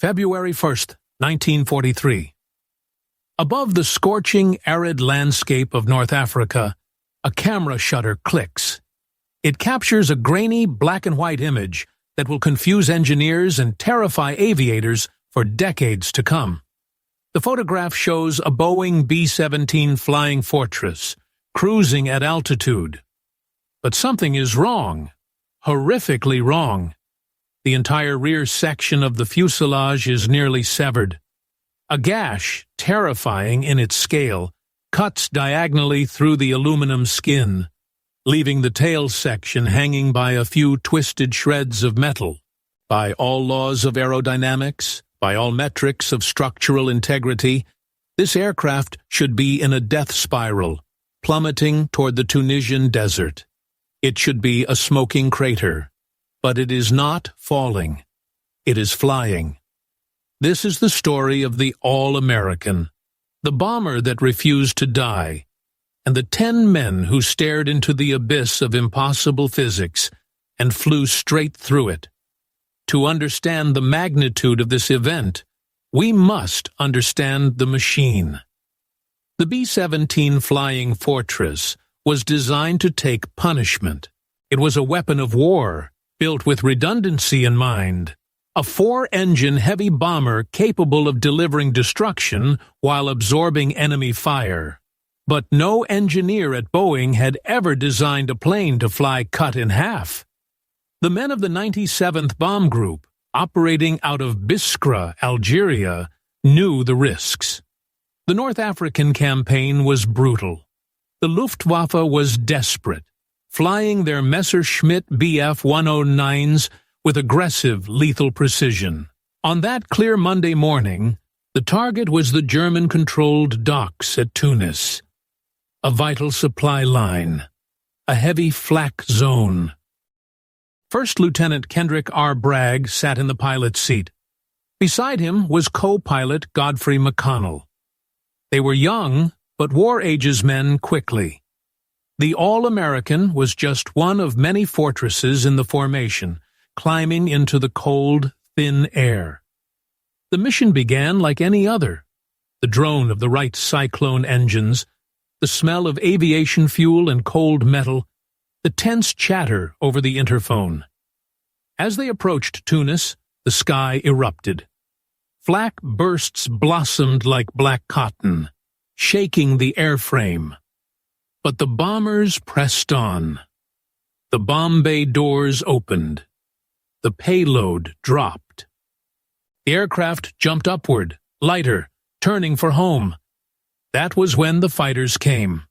February 1st, 1943. Above the scorching, arid landscape of North Africa, a camera shutter clicks. It captures a grainy black-and-white image that will confuse engineers and terrify aviators for decades to come. The photograph shows a Boeing B-17 Flying Fortress, cruising at altitude. But something is wrong, horrifically wrong. The entire rear section of the fuselage is nearly severed. A gash, terrifying in its scale, cuts diagonally through the aluminum skin, leaving the tail section hanging by a few twisted shreds of metal. By all laws of aerodynamics, by all metrics of structural integrity, this aircraft should be in a death spiral, plummeting toward the Tunisian desert. It should be a smoking crater, but it is not falling. It is flying. This is the story of the All-American, the bomber that refused to die, and the 10 men who stared into the abyss of impossible physics and flew straight through it. To understand the magnitude of this event, we must understand the machine. The B-17 Flying Fortress was designed to take punishment. It was a weapon of war, built with redundancy in mind. A 4-engine heavy bomber capable of delivering destruction while absorbing enemy fire. But no engineer at Boeing had ever designed a plane to fly cut in half. The men of the 97th Bomb Group, operating out of Biskra, Algeria, knew the risks. The North African campaign was brutal. The Luftwaffe was desperate, flying their Messerschmitt Bf-109s with aggressive, lethal precision. On that clear Monday morning, the target was the German-controlled docks at Tunis. A vital supply line. A heavy flak zone. First Lieutenant Kendrick R. Bragg sat in the pilot's seat. Beside him was co-pilot Godfrey McConnell. They were young, but war ages men quickly. The All-American was just one of many fortresses in the formation, climbing into the cold, thin air. The mission began like any other. The drone of the Wright Cyclone engines, the smell of aviation fuel and cold metal, the tense chatter over the interphone. As they approached Tunis, the sky erupted. Flak bursts blossomed like black cotton, shaking the airframe. But the bombers pressed on. The bomb bay doors opened. The payload dropped. The aircraft jumped upward, lighter, turning for home. That was when the fighters came.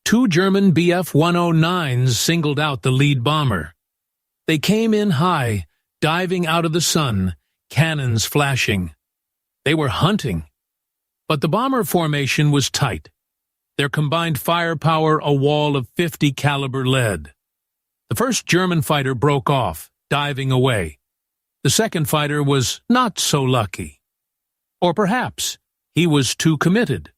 2 German Bf-109s singled out the lead bomber. They came in high, diving out of the sun, cannons flashing. They were hunting. But the bomber formation was tight. Their combined firepower a wall of .50 caliber lead. The first German fighter broke off, diving away. The second fighter was not so lucky. Or perhaps he was too committed.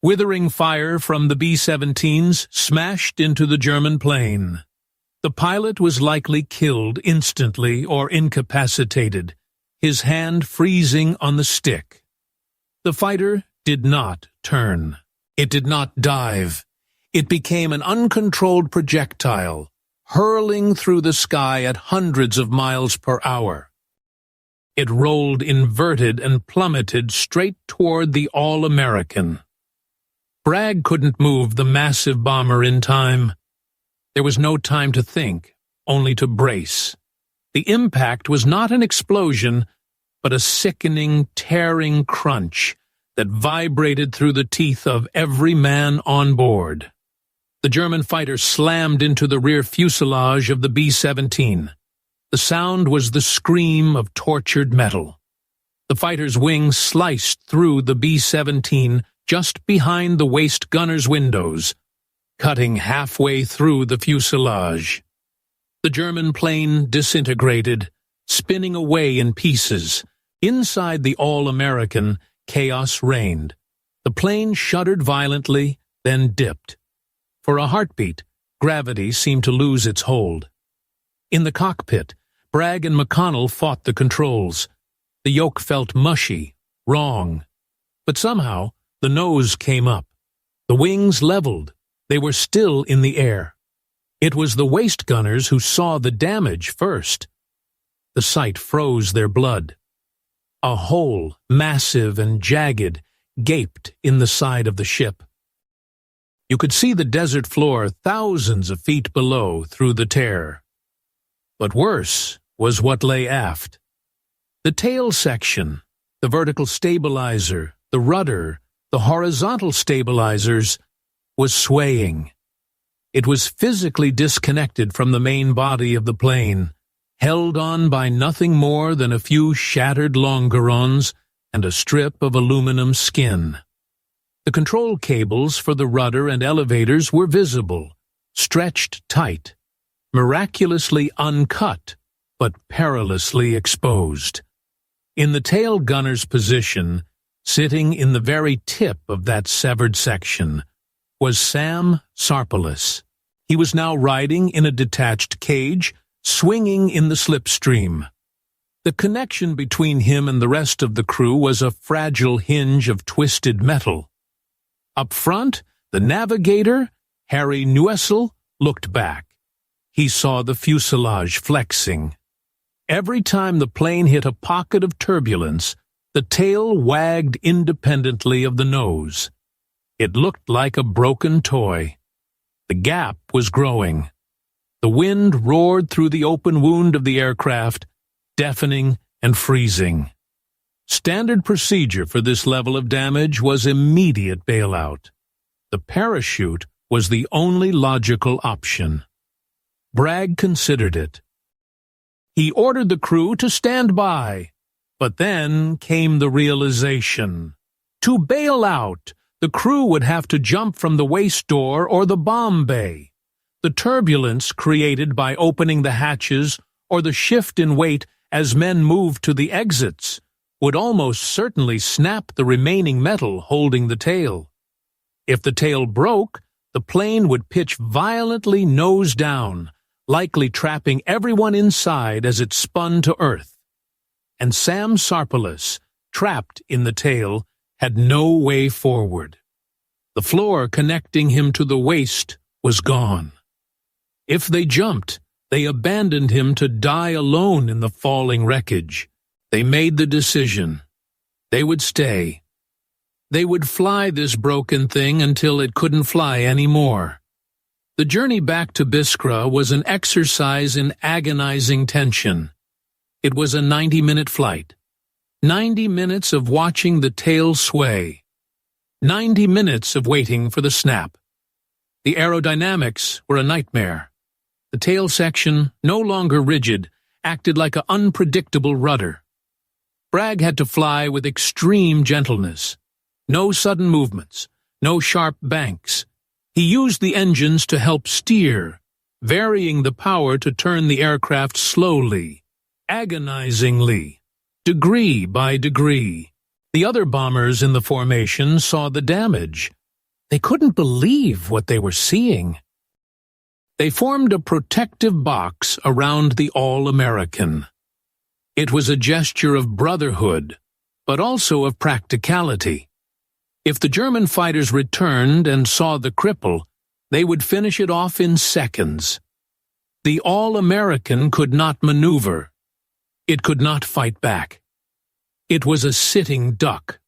Withering fire from the B-17s smashed into the German plane. The pilot was likely killed instantly or incapacitated, his hand freezing on the stick. The fighter did not turn. It did not dive. It became an uncontrolled projectile, hurling through the sky at hundreds of miles per hour. It rolled inverted and plummeted straight toward the All-American. Bragg couldn't move the massive bomber in time. There was no time to think, only to brace. The impact was not an explosion, but a sickening, tearing crunch that vibrated through the teeth of every man on board. The German fighter slammed into the rear fuselage of the B-17. The sound was the scream of tortured metal. The fighter's wing sliced through the B-17 just behind the waist gunner's windows, cutting halfway through the fuselage. The German plane disintegrated, spinning away in pieces. Inside the All-American, chaos reigned. The plane shuddered violently, then dipped. For a heartbeat, gravity seemed to lose its hold. In the cockpit, Bragg and McConnell fought the controls. The yoke felt mushy, wrong. But somehow, the nose came up. The wings leveled. They were still in the air. It was the waist gunners who saw the damage first. The sight froze their blood. A hole, massive and jagged, gaped in the side of the ship. You could see the desert floor thousands of feet below through the tear. But worse was what lay aft. The tail section, the vertical stabilizer, the rudder, the horizontal stabilizers, was swaying. It was physically disconnected from the main body of the plane, held on by nothing more than a few shattered longerons and a strip of aluminum skin. The control cables for the rudder and elevators were visible, stretched tight, miraculously uncut, but perilously exposed. In the tail gunner's position, sitting in the very tip of that severed section, was Sam Sarpalus. He was now riding in a detached cage, swinging in the slipstream. The connection between him and the rest of the crew was a fragile hinge of twisted metal. Up front, the navigator, Harry Nuessel, looked back. He saw the fuselage flexing. Every time the plane hit a pocket of turbulence, the tail wagged independently of the nose. It looked like a broken toy. The gap was growing. The wind roared through the open wound of the aircraft, deafening and freezing. Standard procedure for this level of damage was immediate bailout. The parachute was the only logical option. Bragg considered it. He ordered the crew to stand by, but then came the realization. To bail out, the crew would have to jump from the waist door or the bomb bay. The turbulence created by opening the hatches or the shift in weight as men moved to the exits would almost certainly snap the remaining metal holding the tail. If the tail broke, the plane would pitch violently nose down, likely trapping everyone inside as it spun to earth. And Sam Sarpalus, trapped in the tail, had no way forward. The floor connecting him to the waist was gone. If they jumped, they abandoned him to die alone in the falling wreckage. They made the decision. They would stay. They would fly this broken thing until it couldn't fly anymore. The journey back to Biskra was an exercise in agonizing tension. It was a 90-minute flight. 90 minutes of watching the tail sway. 90 minutes of waiting for the snap. The aerodynamics were a nightmare. The tail section, no longer rigid, acted like an unpredictable rudder. Bragg had to fly with extreme gentleness. No sudden movements, no sharp banks. He used the engines to help steer, varying the power to turn the aircraft slowly, agonizingly, degree by degree. The other bombers in the formation saw the damage. They couldn't believe what they were seeing. They formed a protective box around the All-American. It was a gesture of brotherhood, but also of practicality. If the German fighters returned and saw the cripple, they would finish it off in seconds. The All-American could not maneuver. It could not fight back. It was a sitting duck.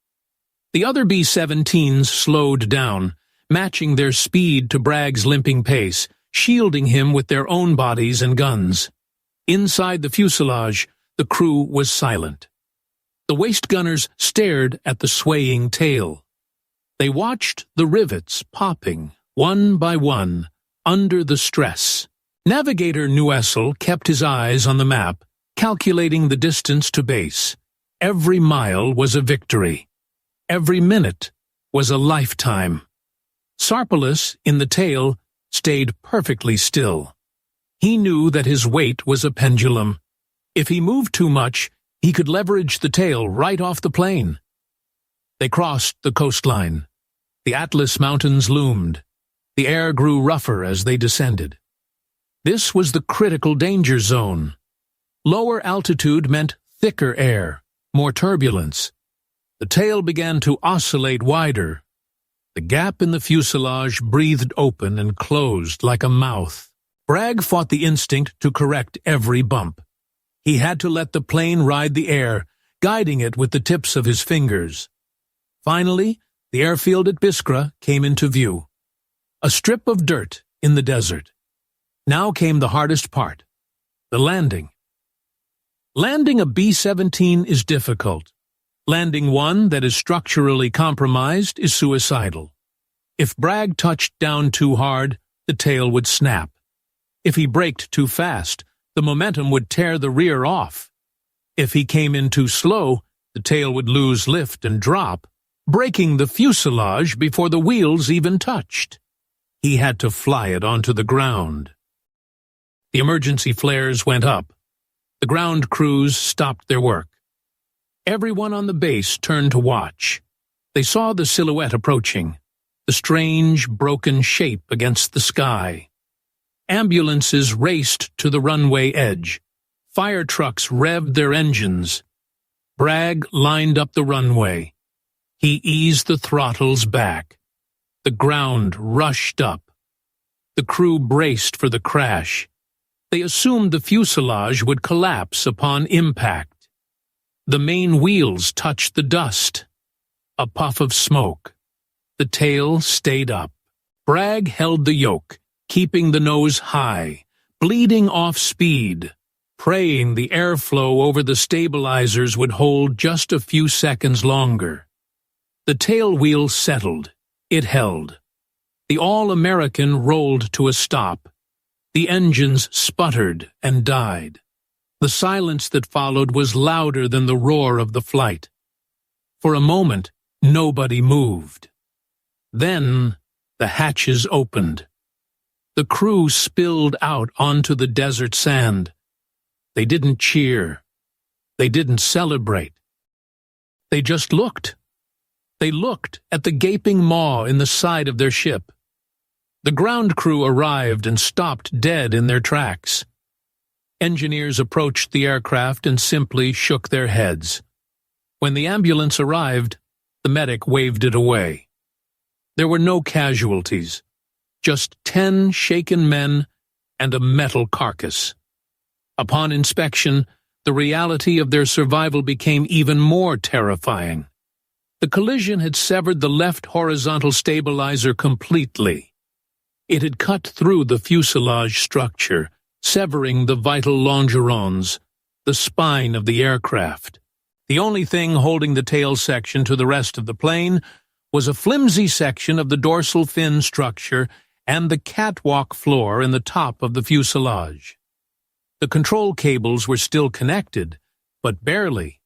The other B-17s slowed down, matching their speed to Bragg's limping pace, shielding him with their own bodies and guns. Inside the fuselage, the crew was silent. The waist gunners stared at the swaying tail. They watched the rivets popping, one by one, under the stress. Navigator Nuessel kept his eyes on the map, calculating the distance to base. Every mile was a victory. Every minute was a lifetime. Sarpalus, in the tail, stayed perfectly still. He knew that his weight was a pendulum. If he moved too much, he could leverage the tail right off the plane. They crossed the coastline. The Atlas Mountains loomed. The air grew rougher as they descended. This was the critical danger zone. Lower altitude meant thicker air, more turbulence. The tail began to oscillate wider. The gap in the fuselage breathed open and closed like a mouth. Bragg fought the instinct to correct every bump. He had to let the plane ride the air, guiding it with the tips of his fingers. Finally, the airfield at Biskra came into view. A strip of dirt in the desert. Now came the hardest part, the landing. Landing a B-17 is difficult. Landing one that is structurally compromised is suicidal. If Bragg touched down too hard, the tail would snap. If he braked too fast, the momentum would tear the rear off. If he came in too slow, the tail would lose lift and drop, breaking the fuselage before the wheels even touched. He had to fly it onto the ground. The emergency flares went up. The ground crews stopped their work. Everyone on the base turned to watch. They saw the silhouette approaching, the strange, broken shape against the sky. Ambulances raced to the runway edge. Fire trucks revved their engines. Bragg lined up the runway. He eased the throttles back. The ground rushed up. The crew braced for the crash. They assumed the fuselage would collapse upon impact. The main wheels touched the dust. A puff of smoke. The tail stayed up. Bragg held the yoke, keeping the nose high, bleeding off speed, praying the airflow over the stabilizers would hold just a few seconds longer. The tail wheel settled. It held. The All-American rolled to a stop. The engines sputtered and died. The silence that followed was louder than the roar of the flight. For a moment, nobody moved. Then, the hatches opened. The crew spilled out onto the desert sand. They didn't cheer. They didn't celebrate. They just looked. They looked at the gaping maw in the side of their ship. The ground crew arrived and stopped dead in their tracks. Engineers approached the aircraft and simply shook their heads. When the ambulance arrived, the medic waved it away. There were no casualties, just 10 shaken men and a metal carcass. Upon inspection, the reality of their survival became even more terrifying. The collision had severed the left horizontal stabilizer completely. It had cut through the fuselage structure, severing the vital longerons, the spine of the aircraft. The only thing holding the tail section to the rest of the plane was a flimsy section of the dorsal fin structure and the catwalk floor in the top of the fuselage. The control cables were still connected, but barely.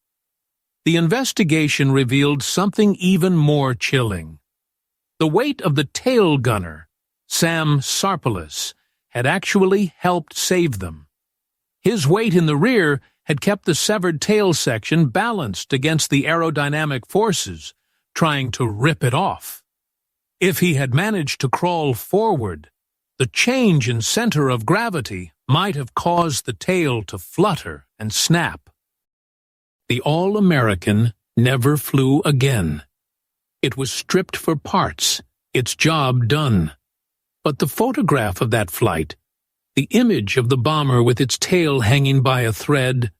The investigation revealed something even more chilling. The weight of the tail gunner, Sam Sarpelis, had actually helped save them. His weight in the rear had kept the severed tail section balanced against the aerodynamic forces, trying to rip it off. If he had managed to crawl forward, the change in center of gravity might have caused the tail to flutter and snap. The All-American never flew again. It was stripped for parts, its job done. But the photograph of that flight, the image of the bomber with its tail hanging by a thread,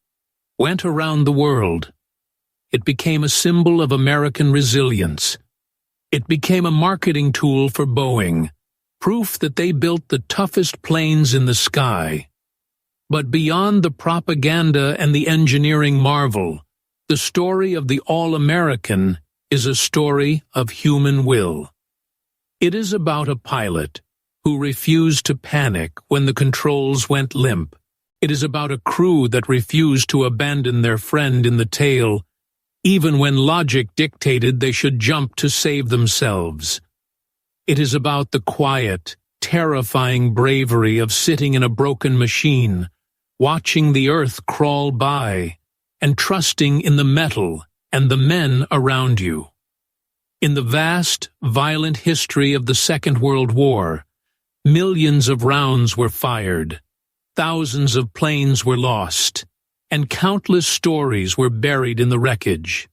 went around the world. It became a symbol of American resilience. It became a marketing tool for Boeing, proof that they built the toughest planes in the sky. But beyond the propaganda and the engineering marvel, the story of the All-American is a story of human will. It is about a pilot who refused to panic when the controls went limp. It is about a crew that refused to abandon their friend in the tail, even when logic dictated they should jump to save themselves. It is about the quiet, terrifying bravery of sitting in a broken machine, watching the earth crawl by, and trusting in the metal and the men around you. In the vast, violent history of the Second World War, millions of rounds were fired, thousands of planes were lost, and countless stories were buried in the wreckage.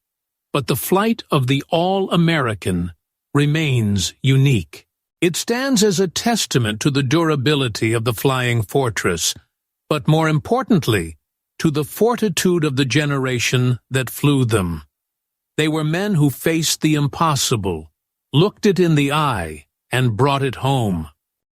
But the flight of the All-American remains unique. It stands as a testament to the durability of the flying fortress, but more importantly, to the fortitude of the generation that flew them. They were men who faced the impossible, looked it in the eye, and brought it home.